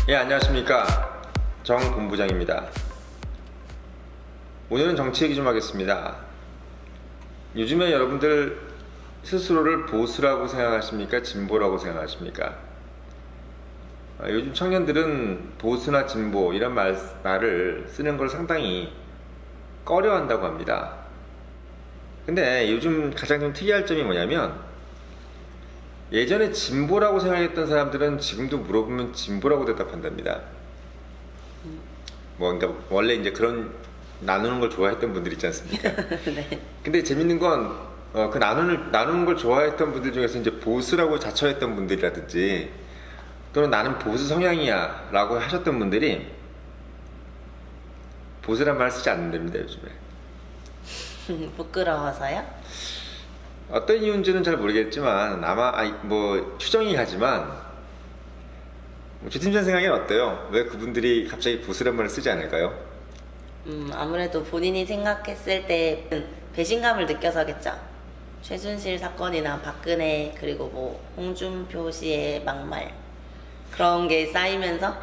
예, 안녕하십니까. 정 본부장입니다. 오늘은 정치 얘기 좀 하겠습니다. 요즘에 여러분들 스스로를 보수라고 생각하십니까? 진보라고 생각하십니까? 요즘 청년들은 보수나 진보 이런 말을 쓰는 걸 상당히 꺼려한다고 합니다. 근데 요즘 가장 좀 특이할 점이 뭐냐면, 예전에 진보라고 생각했던 사람들은 지금도 물어보면 진보라고 대답한답니다. 그러니까 원래 이제 그런 나누는 걸 좋아했던 분들 있지 않습니까? 네. 근데 재밌는 건 그 나누는 걸 좋아했던 분들 중에서 이제 보수라고 자처했던 분들이라든지, 또는 나는 보수 성향이야 라고 하셨던 분들이 보수란 말 쓰지 않는답니다, 요즘에. 부끄러워서요? 어떤 이유인지는 잘 모르겠지만 아마 추정이 가지만, 주팀장 생각엔 어때요? 왜 그분들이 갑자기 보수란 말을 쓰지 않을까요? 아무래도 본인이 생각했을 때 배신감을 느껴서겠죠. 최순실 사건이나 박근혜, 그리고 뭐 홍준표 씨의 막말, 그런 게 쌓이면서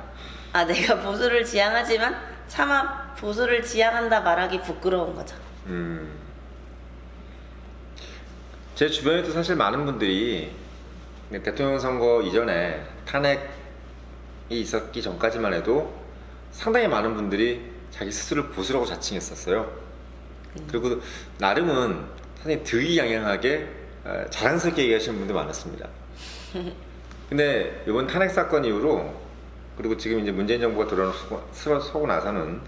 내가 보수를 지향하지만 차마 보수를 지향한다 말하기 부끄러운 거죠. 제 주변에도 사실 많은 분들이 대통령 선거 이전에 탄핵이 있었기 전까지만 해도 상당히 많은 분들이 자기 스스로를 보수라고 자칭했었어요. 그리고 나름은 상당히 득이양양하게 자랑스럽게 얘기하시는 분들 많았습니다. 근데 이번 탄핵 사건 이후로, 그리고 지금 이제 문재인 정부가 들어서고 나서는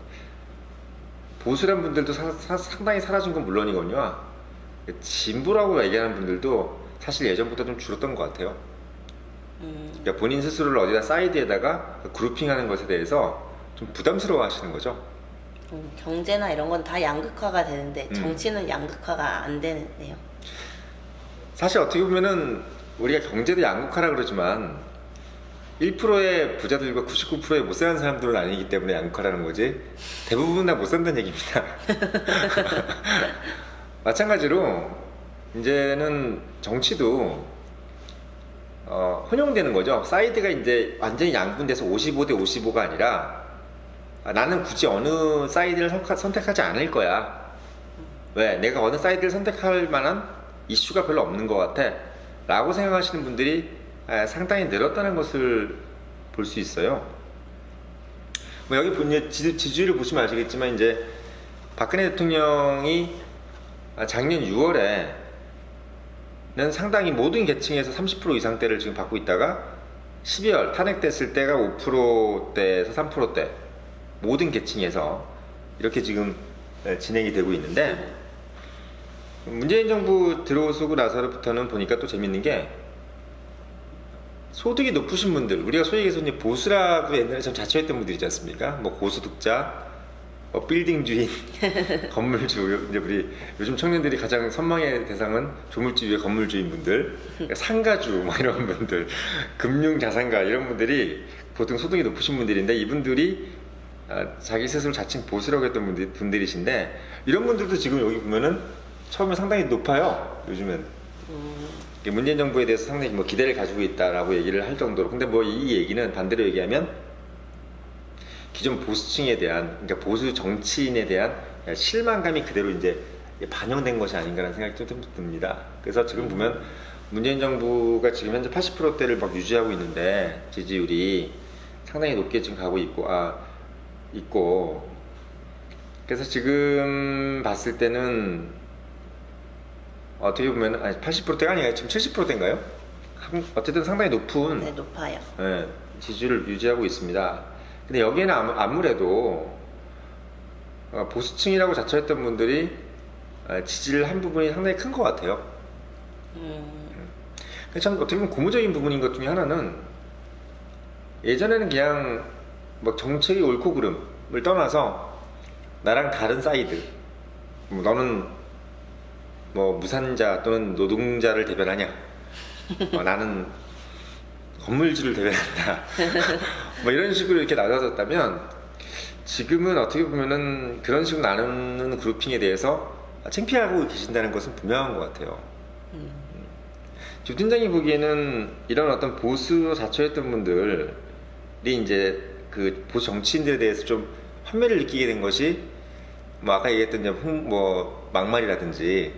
보수란 분들도 상당히 사라진 건 물론이거든요. 진보라고 얘기하는 분들도 사실 예전보다 좀 줄었던 것 같아요. 그러니까 본인 스스로를 어디다 사이드에다가 그룹핑하는 것에 대해서 좀 부담스러워 하시는 거죠. 경제나 이런 건 다 양극화가 되는데 정치는 양극화가 안 되네요. 사실 어떻게 보면은 우리가 경제도 양극화라 그러지만 1%의 부자들과 99%의 못 사는 사람들은 아니기 때문에 양극화라는 거지, 대부분 다 못 산다는 얘기입니다. 마찬가지로 이제는 정치도 혼용되는 거죠. 사이드가 이제 완전히 양분돼서 55대 55가 아니라, 나는 굳이 어느 사이드를 선택하지 않을 거야. 왜? 내가 어느 사이드를 선택할 만한 이슈가 별로 없는 것 같아 라고 생각하시는 분들이 상당히 늘었다는 것을 볼 수 있어요. 여기 지지율을 보시면 아시겠지만, 이제 박근혜 대통령이 작년 6월에는 상당히 모든 계층에서 30% 이상대를 지금 받고 있다가 12월 탄핵됐을 때가 5%대에서 3%대 모든 계층에서 이렇게 지금 진행이 되고 있는데, 문재인 정부 들어서고 나서부터는 보니까 또 재밌는 게, 소득이 높으신 분들, 우리가 소위 얘기해서 이제 보수라고 옛날에 좀 자처했던 분들 있지 않습니까? 뭐 고소득자, 빌딩 주인, 건물주, 이제 우리 요즘 청년들이 가장 선망의 대상은 조물주 위에 건물주인 분들, 상가주 뭐 이런 분들, 금융자산가 이런 분들이 보통 소득이 높으신 분들인데, 이분들이 자기 스스로 자칭 보수라고 했던 분들이신데, 이런 분들도 지금 여기 보면은 처음에 상당히 높아요. 요즘엔 문재인 정부에 대해서 상당히 뭐 기대를 가지고 있다라고 얘기를 할 정도로. 근데 뭐 이 얘기는 반대로 얘기하면 기존 보수층에 대한, 그러니까 보수 정치인에 대한 실망감이 그대로 이제 반영된 것이 아닌가라는 생각이 좀 듭니다. 그래서 지금 보면 문재인 정부가 지금 현재 80%대를 막 유지하고 있는데, 지지율이 상당히 높게 지금 가고 있고, 그래서 지금 봤을 때는 어떻게 보면 80%대가 아니라 지금 70%대인가요? 어쨌든 상당히 높은, 네, 높아요. 지지율을 유지하고 있습니다. 근데 여기에는 아무래도 보수층이라고 자처했던 분들이 지지를 한 부분이 상당히 큰 것 같아요. 참 어떻게 보면 고무적인 부분인 것 중에 하나는, 예전에는 그냥 뭐 정책이 옳고 그름을 떠나서 나랑 다른 사이드, 너는 뭐 무산자 또는 노동자를 대변하냐, 나는 건물주를 대변한다, 뭐 이런 식으로 이렇게 나눠졌다면, 지금은 어떻게 보면은 그런 식으로 나누는 그룹핑에 대해서 창피하고 계신다는 것은 분명한 것 같아요. 주 팀장이 보기에는 이런 어떤 보수 자처했던 분들, 이제 그 보수 정치인들에 대해서 좀 환멸을 느끼게 된 것이 뭐 아까 얘기했던 이제 뭐 막말이라든지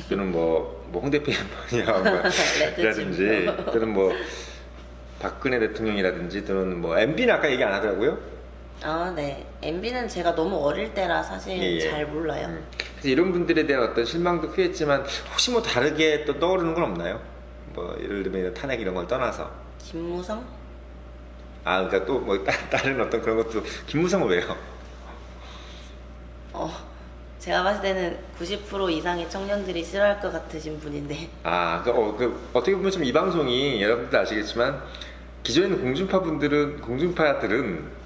또는 뭐 홍대병이라든지 또는 뭐 박근혜 대통령이라든지 또는 뭐 MB는 아까 얘기 안 하더라고요. 아, 네. MB는 제가 너무 어릴 때라 사실 예, 예. 잘 몰라요. 그래서 이런 분들에 대한 어떤 실망도 크겠지만 혹시 뭐 다르게 또 떠오르는 건 없나요? 뭐 예를 들면 탄핵 이런 걸 떠나서. 김무성? 아, 그러니까 또 뭐 다른 어떤 그런 것도. 김무성은 왜요? 제가 봤을 때는 90% 이상의 청년들이 싫어할 것 같으신 분인데. 아, 어떻게 보면 좀 이 방송이 여러분들 아시겠지만 기존에 공중파들은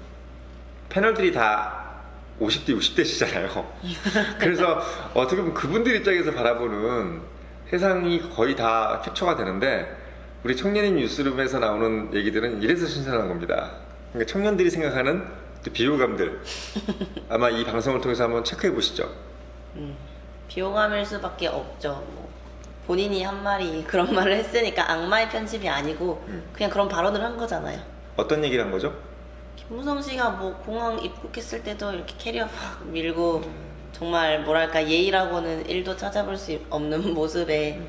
패널들이 다 50대, 60대시잖아요. 그래서 어떻게 보면 그분들 입장에서 바라보는 세상이 거의 다 캡처가 되는데 우리 청년인 뉴스룸에서 나오는 얘기들은 이래서 신선한 겁니다. 그러니까 청년들이 생각하는 또 비호감들 아마 이 방송을 통해서 한번 체크해 보시죠. 비호감일 수밖에 없죠. 뭐 본인이 한 말이 그런 말을 했으니까 악마의 편집이 아니고 그냥 그런 발언을 한 거잖아요. 어떤 얘기를 한 거죠? 김무성 씨가 뭐 공항 입국했을 때도 이렇게 캐리어 막 밀고 정말 뭐랄까 예의라고는 1도 찾아볼 수 없는 모습에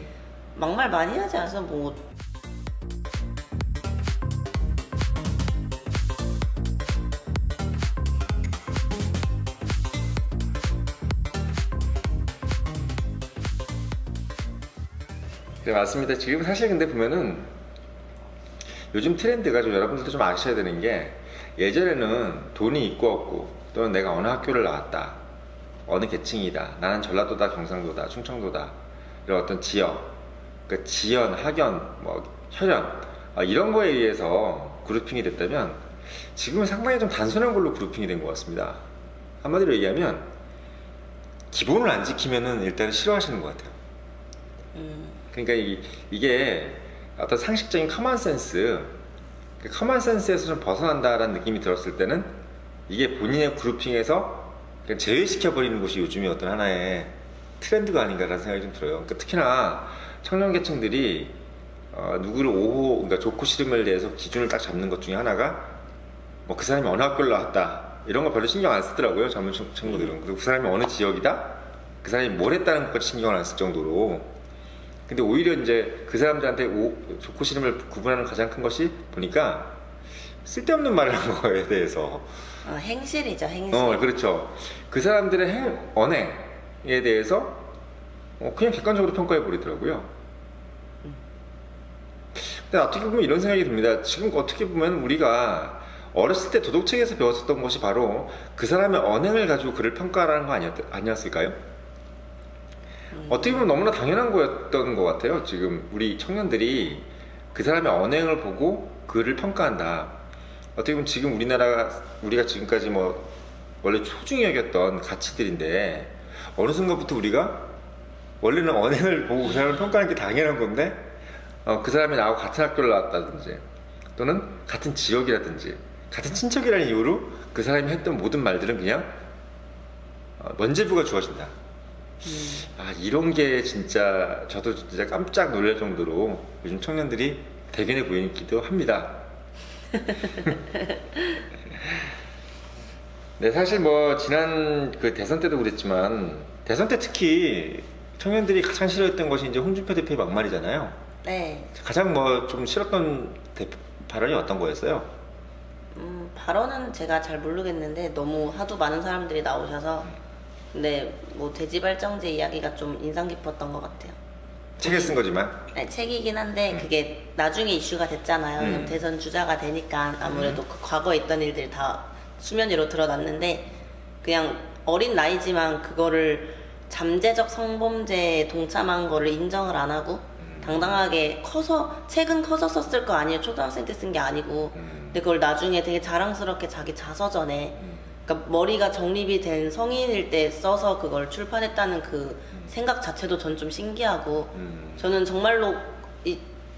막말 많이 하지 않아서 뭐. 네, 맞습니다. 지금 사실 근데 보면은 요즘 트렌드가 좀 여러분들도 좀 아셔야 되는 게 예전에는 돈이 있고 없고 또는 내가 어느 학교를 나왔다, 어느 계층이다, 나는 전라도다, 경상도다, 충청도다 이런 어떤 지역, 그 지연, 학연, 뭐 혈연 이런 거에 의해서 그룹핑이 됐다면 지금은 상당히 좀 단순한 걸로 그룹핑이 된 것 같습니다. 한마디로 얘기하면 기본을 안 지키면은 일단 싫어하시는 것 같아요. 그러니까 이게 어떤 상식적인 커먼센스, 그 커먼센스에서 좀 벗어난다라는 느낌이 들었을 때는 이게 본인의 그룹핑에서 그냥 제외시켜버리는 것이 요즘의 어떤 하나의 트렌드가 아닌가라는 생각이 좀 들어요. 그러니까 특히나 청년 계층들이 누구를 그러니까 좋고 싫음에 대해서 기준을 딱 잡는 것 중에 하나가 뭐 그 사람이 어느 학교를 나왔다 이런 거 별로 신경 안 쓰더라고요. 젊은 친구들은. 그리고 그 사람이 어느 지역이다, 그 사람이 뭘 했다는 것까지 신경을 안 쓸 정도로. 근데 오히려 이제 그 사람들한테 좋고 싫음을 구분하는 가장 큰 것이 보니까 쓸데없는 말을 한 거에 대해서 행실이죠, 행실. 그렇죠. 그 사람들의 언행에 대해서 그냥 객관적으로 평가해 버리더라고요. 근데 어떻게 보면 이런 생각이 듭니다. 지금 어떻게 보면 우리가 어렸을 때 도덕책에서 배웠었던 것이 바로 그 사람의 언행을 가지고 그를 평가하라는 거 아니었을까요? 어떻게 보면 너무나 당연한 거였던 것 같아요. 지금 우리 청년들이 그 사람의 언행을 보고 그를 평가한다. 어떻게 보면 지금 우리가 지금까지 뭐 원래 소중히 여겼던 가치들인데 어느 순간부터 우리가 원래는 언행을 보고 그 사람을 평가하는 게 당연한 건데 그 사람이 나하고 같은 학교를 나왔다든지 또는 같은 지역이라든지 같은 친척이라는 이유로 그 사람이 했던 모든 말들은 그냥 면죄부가 주어진다. 이런 게 진짜 저도 진짜 깜짝 놀랄 정도로 요즘 청년들이 대견해 보이기도 합니다. 네, 사실 뭐 지난 그 대선 때도 그랬지만 대선 때 특히 청년들이 가장 싫어했던 것이 이제 홍준표 대표의 막말이잖아요. 네. 가장 뭐 좀 싫었던 발언이 어떤 거였어요? 발언은 제가 잘 모르겠는데 너무 하도 많은 사람들이 나오셔서 근데 뭐 돼지발정제 이야기가 좀 인상 깊었던 것 같아요. 책에 쓴 거지만. 네, 책이긴 한데 그게 나중에 이슈가 됐잖아요. 대선 주자가 되니까 아무래도 그 과거에 있던 일들이 다 수면 위로 드러났는데 그냥 어린 나이지만 그거를 잠재적 성범죄에 동참한 거를 인정을 안 하고 당당하게 책은 커서 썼을 거 아니에요. 초등학생 때 쓴 게 아니고. 근데 그걸 나중에 되게 자랑스럽게 자기 자서전에 그러니까 머리가 정립이 된 성인일 때 써서 그걸 출판했다는 그 생각 자체도 전 좀 신기하고 저는 정말로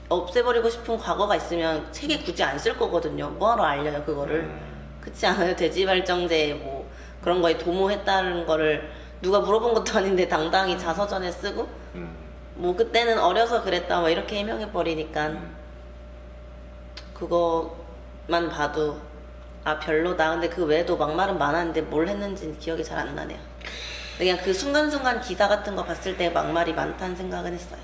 없애버리고 싶은 과거가 있으면 책에 굳이 안 쓸 거거든요. 뭐하러 알려요 그거를. 그렇지 않아요? 돼지발정제 뭐 그런 거에 도모했다는 거를 누가 물어본 것도 아닌데 당당히 자서전에 쓰고 뭐 그때는 어려서 그랬다 뭐 이렇게 해명해버리니까 그거 것만 봐도 아 별로다. 근데 그 외에도 막말은 많았는데 뭘 했는지는 기억이 잘 안 나네요. 그냥 그 순간순간 기사 같은 거 봤을 때 막말이 많다는 생각은 했어요.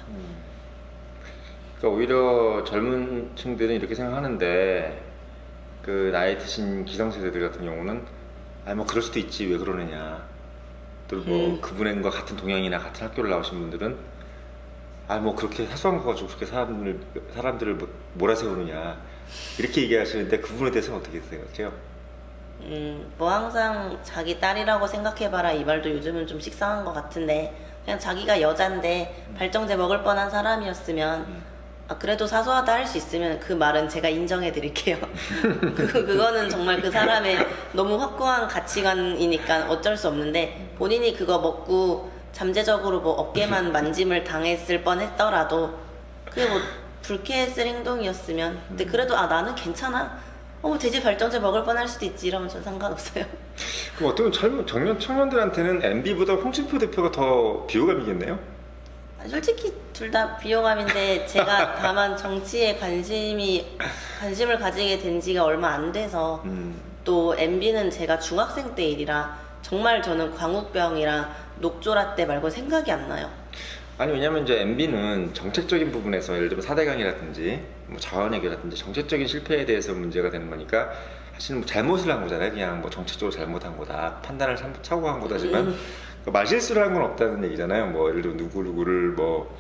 그러니까 오히려 젊은 층들은 이렇게 생각하는데 그 나이 드신 기성세대들 같은 경우는 아 뭐 그럴 수도 있지 왜 그러느냐. 또 뭐 그분과 같은 동양이나 같은 학교를 나오신 분들은 아 뭐 그렇게 사소한 거 가지고 그렇게 사람들을 뭐 몰아세우느냐 이렇게 얘기하시는데 그 부분에 대해서는 어떻게 생각해요? 뭐 항상 자기 딸이라고 생각해봐라 이 말도 요즘은 좀 식상한 것 같은데 그냥 자기가 여잔데 발정제 먹을 뻔한 사람이었으면 아, 그래도 사소하다 할 수 있으면 그 말은 제가 인정해 드릴게요. 그거는 정말 그 사람의 너무 확고한 가치관이니까 어쩔 수 없는데 본인이 그거 먹고 잠재적으로 뭐 어깨만 만짐을 당했을 뻔 했더라도 그게 뭐 불쾌했을 행동이었으면 근데 그래도 아 나는 괜찮아 돼지 발정제 먹을 뻔할 수도 있지 이러면 전 상관없어요. 그럼 어떻게 보면 젊은 청년들한테는 MB보다 홍준표 대표가 더 비호감이겠네요? 솔직히 둘 다 비호감인데 제가 다만 정치에 관심을 가지게 된 지가 얼마 안 돼서 또 MB는 제가 중학생 때 일이라 정말 저는 광우병이랑 녹조라떼 말고 생각이 안 나요. 아니 왜냐면 이제 MB는 정책적인 부분에서 예를 들면 4대강이라든지 뭐 자원외교라든지 정책적인 실패에 대해서 문제가 되는 거니까 사실은 뭐 잘못을 한 거잖아요. 그냥 뭐 정책적으로 잘못한 거다 판단을 착오한 거다지만 말실수를 한 건 없다는 얘기잖아요. 뭐 예를 들어 누구를 뭐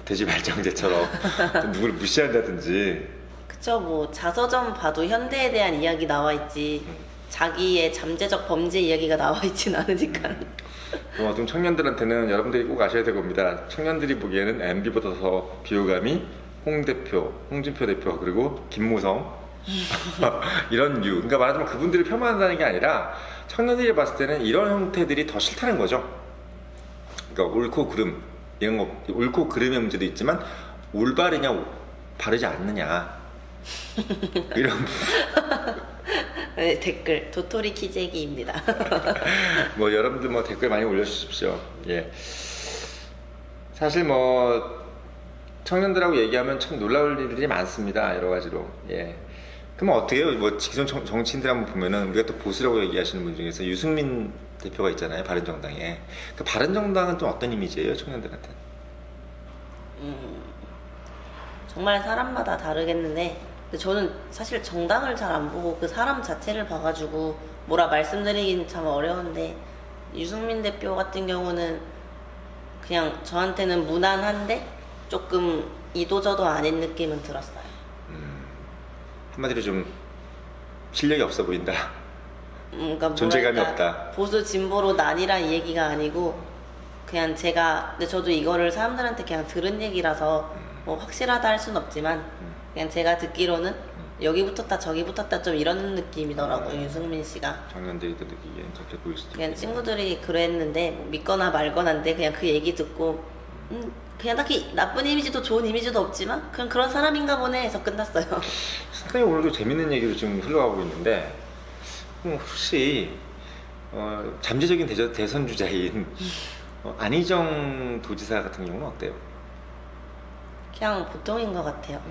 돼지 발정제처럼 누구를 무시한다든지. 그쵸. 뭐 자서전 봐도 현대에 대한 이야기 나와 있지 자기의 잠재적 범죄 이야기가 나와 있진 않으니까. 좀 청년들한테는 여러분들이 꼭 아셔야 될 겁니다. 청년들이 보기에는 MB보다 더 비호감이 홍준표 대표 그리고 김무성 이런 류. 그러니까 말하자면 그분들을 폄하한다는 게 아니라 청년들이 봤을 때는 이런 형태들이 더 싫다는 거죠. 그러니까 옳고 그름 이런 거 옳고 그름의 문제도 있지만 올바르냐 바르지 않느냐 이런 네, 댓글 도토리 키재기입니다. 뭐 여러분들 뭐 댓글 많이 올려주십시오. 예. 사실 뭐 청년들하고 얘기하면 참 놀라울 일들이 많습니다. 여러 가지로. 예. 그럼 어떻게 해요? 뭐 기존 정치인들 한번 보면은 우리가 또 보수라고 얘기하시는 분 중에서 유승민 대표가 있잖아요. 바른정당에. 그 바른정당은 좀 어떤 이미지예요? 청년들한테? 정말 사람마다 다르겠는데 저는 사실 정당을 잘 안 보고 그 사람 자체를 봐가지고 뭐라 말씀드리긴 참 어려운데 유승민 대표 같은 경우는 그냥 저한테는 무난한데 조금 이도저도 아닌 느낌은 들었어요. 한마디로 좀 실력이 없어 보인다. 그러니까 존재감이 없다. 보수 진보로 나뉘란 얘기가 아니고 그냥 제가 근데 저도 이거를 사람들한테 그냥 들은 얘기라서 뭐 확실하다 할 순 없지만 그냥 제가 듣기로는 여기 붙었다 저기 붙었다 좀 이런 느낌이더라고요. 유승민 씨가. 청년들이 느끼기엔 그렇게 보일 수도 그냥 있겠네요. 친구들이 그랬는데 뭐 믿거나 말거나인데 그냥 그 얘기 듣고 그냥 딱히 나쁜 이미지도 좋은 이미지도 없지만 그냥 그런 사람인가 보네 해서 끝났어요. 상당히 오늘도 재밌는 얘기로 좀 흘러가고 있는데 혹시 잠재적인 대선 주자인 안희정 도지사 같은 경우는 어때요? 그냥 보통인 것 같아요.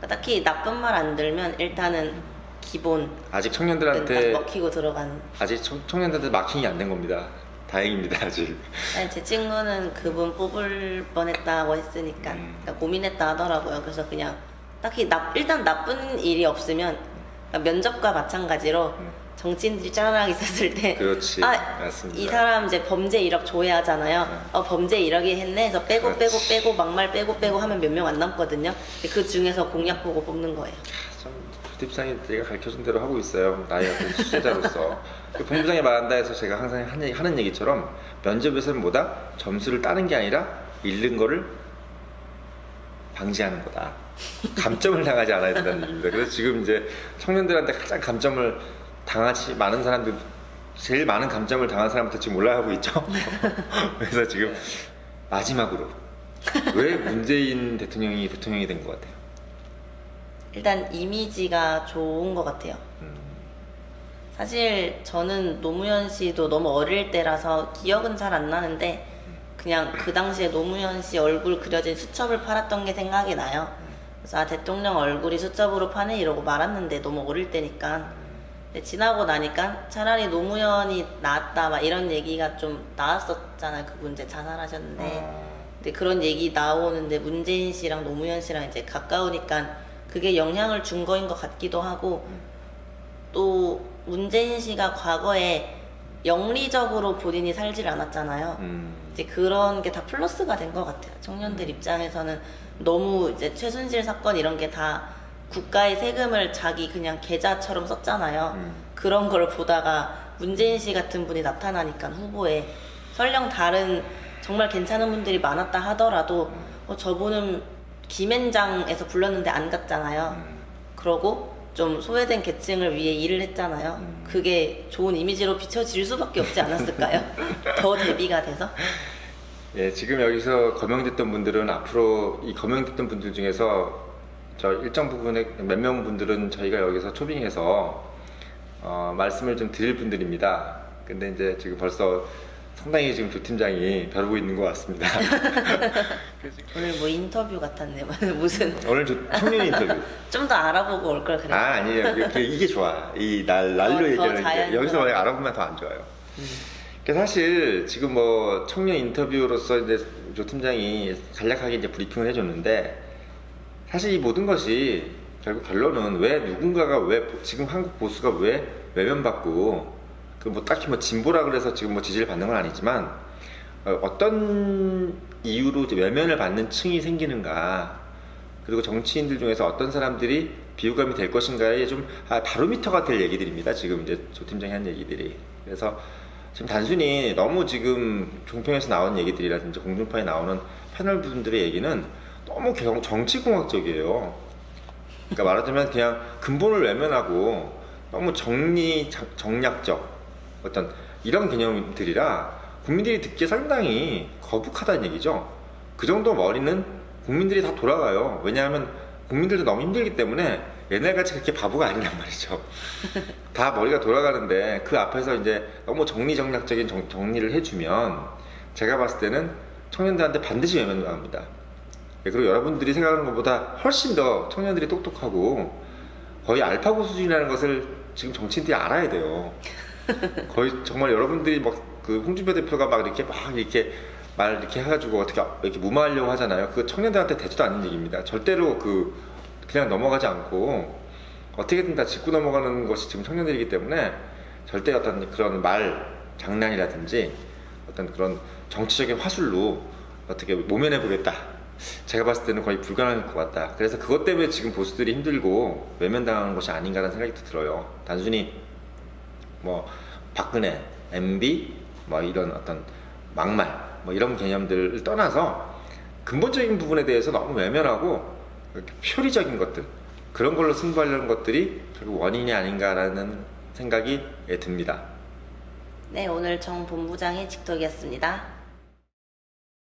딱히 나쁜 말 안 들면 일단은 기본 아직 청년들한테 먹히고 들어간 아직 청년들한테 마킹이 안 된 겁니다. 다행입니다. 아직. 아니, 제 친구는 그분 뽑을 뻔했다고 했으니까 그러니까 고민했다 하더라고요. 그래서 그냥 딱히 일단 나쁜 일이 없으면 그러니까 면접과 마찬가지로 정치인들이 짜라락 있었을 때 그렇지. 맞습니다. 이 사람 이제 범죄 이력 조회하잖아요. 범죄 이력이 했네 해서 빼고 막말 빼고 하면 몇 명 안 남거든요. 그 중에서 공약 보고 뽑는 거예요. 참 부tip상이 제가 가르쳐준 대로 하고 있어요. 나의 어떤 수제자로서. 본부장이 말한다 해서 제가 항상 하는 얘기처럼 면접에서는 뭐다? 점수를 따는 게 아니라 잃는 거를 방지하는 거다. 감점을 당하지 않아야 된다는 얘기입니다. 그래서 지금 이제 청년들한테 가장 감점을 많은 사람들 제일 많은 감점을 당한 사람부터 지금 올라가고 있죠. 그래서 지금 마지막으로 왜 문재인 대통령이 된 것 같아요? 일단 이미지가 좋은 것 같아요. 사실 저는 노무현 씨도 너무 어릴 때라서 기억은 잘 안 나는데 그냥 그 당시에 노무현 씨 얼굴 그려진 수첩을 팔았던 게 생각이 나요. 그래서 아, 대통령 얼굴이 수첩으로 파네 이러고 말았는데 너무 어릴 때니까. 근데 지나고 나니까 차라리 노무현이 나았다 막 이런 얘기가 좀 나왔었잖아요. 그분 이제 자살하셨는데. 근데 그런 얘기 나오는데 문재인 씨랑 노무현 씨랑 이제 가까우니까 그게 영향을 준 거인 것 같기도 하고, 또 문재인 씨가 과거에 영리적으로 본인이 살질 않았잖아요. 이제 그런 게 다 플러스가 된 것 같아요. 청년들 입장에서는 너무 이제 최순실 사건 이런 게 다 국가의 세금을 자기 그냥 계좌처럼 썼잖아요. 그런 걸 보다가 문재인 씨 같은 분이 나타나니까 후보에, 설령 다른 정말 괜찮은 분들이 많았다 하더라도 저분은 김앤장에서 불렀는데 안 갔잖아요. 그러고 좀 소외된 계층을 위해 일을 했잖아요. 그게 좋은 이미지로 비춰질 수밖에 없지 않았을까요? 더 대비가 돼서. 예, 지금 여기서 거명됐던 분들은 앞으로 이 거명됐던 분들 중에서 저 일정 부분의 몇 명 분들은 저희가 여기서 초빙해서 말씀을 좀 드릴 분들입니다. 근데 이제 지금 벌써 상당히 지금 조 팀장이 벼르고 있는 것 같습니다. 오늘 뭐 인터뷰 같았네. 무슨 오늘 청년 인터뷰. 좀 더 알아보고 올 걸 그랬어요. 아, 아니에요. 이게 좋아. 이 날로 얘기하는 게 여기서 만약 알아보면 더 안 좋아요. 그래서 사실 지금 뭐 청년 인터뷰로서 이제 조 팀장이 간략하게 이제 브리핑을 해줬는데, 사실 이 모든 것이 결국 결론은 왜 누군가가 왜 지금 한국 보수가 왜 외면받고, 그 뭐 딱히 뭐 진보라 그래서 지금 뭐 지지를 받는 건 아니지만 어떤 이유로 이제 외면을 받는 층이 생기는가, 그리고 정치인들 중에서 어떤 사람들이 비호감이 될 것인가에 좀 바로미터가 될 얘기들입니다. 지금 이제 조 팀장이 한 얘기들이. 그래서 지금 단순히 너무 지금 종편에서 나온 얘기들이라든지 공중파에 나오는 패널 분들의 얘기는 너무 정치공학적이에요. 그러니까 말하자면 그냥 근본을 외면하고 너무 정략적 어떤 이런 개념들이라 국민들이 듣기에 상당히 거북하다는 얘기죠. 그 정도 머리는 국민들이 다 돌아가요. 왜냐하면 국민들도 너무 힘들기 때문에 옛날같이 그렇게 바보가 아니란 말이죠. 다 머리가 돌아가는데 그 앞에서 이제 너무 정리정략적인 정리를 해주면 제가 봤을 때는 청년들한테 반드시 외면당합니다. 그리고 여러분들이 생각하는 것보다 훨씬 더 청년들이 똑똑하고 거의 알파고 수준이라는 것을 지금 정치인들이 알아야 돼요. 거의 정말 여러분들이 막 그 홍준표 대표가 막 이렇게 말 이렇게 해가지고 어떻게 이렇게 무마하려고 하잖아요. 그 청년들한테 되지도 않는 얘기입니다. 절대로 그냥 넘어가지 않고 어떻게든 다 짚고 넘어가는 것이 지금 청년들이기 때문에 절대 어떤 그런 말 장난이라든지 어떤 그런 정치적인 화술로 어떻게 모면해 보겠다, 제가 봤을 때는 거의 불가능할 것 같다. 그래서 그것 때문에 지금 보수들이 힘들고 외면당하는 것이 아닌가라는 생각이 들어요. 단순히 뭐 박근혜, MB 뭐 이런 어떤 막말 뭐 이런 개념들을 떠나서 근본적인 부분에 대해서 너무 외면하고 표리적인 것들, 그런 걸로 승부하려는 것들이 결국 원인이 아닌가라는 생각이 듭니다. 네, 오늘 정 본부장의 직톡이었습니다.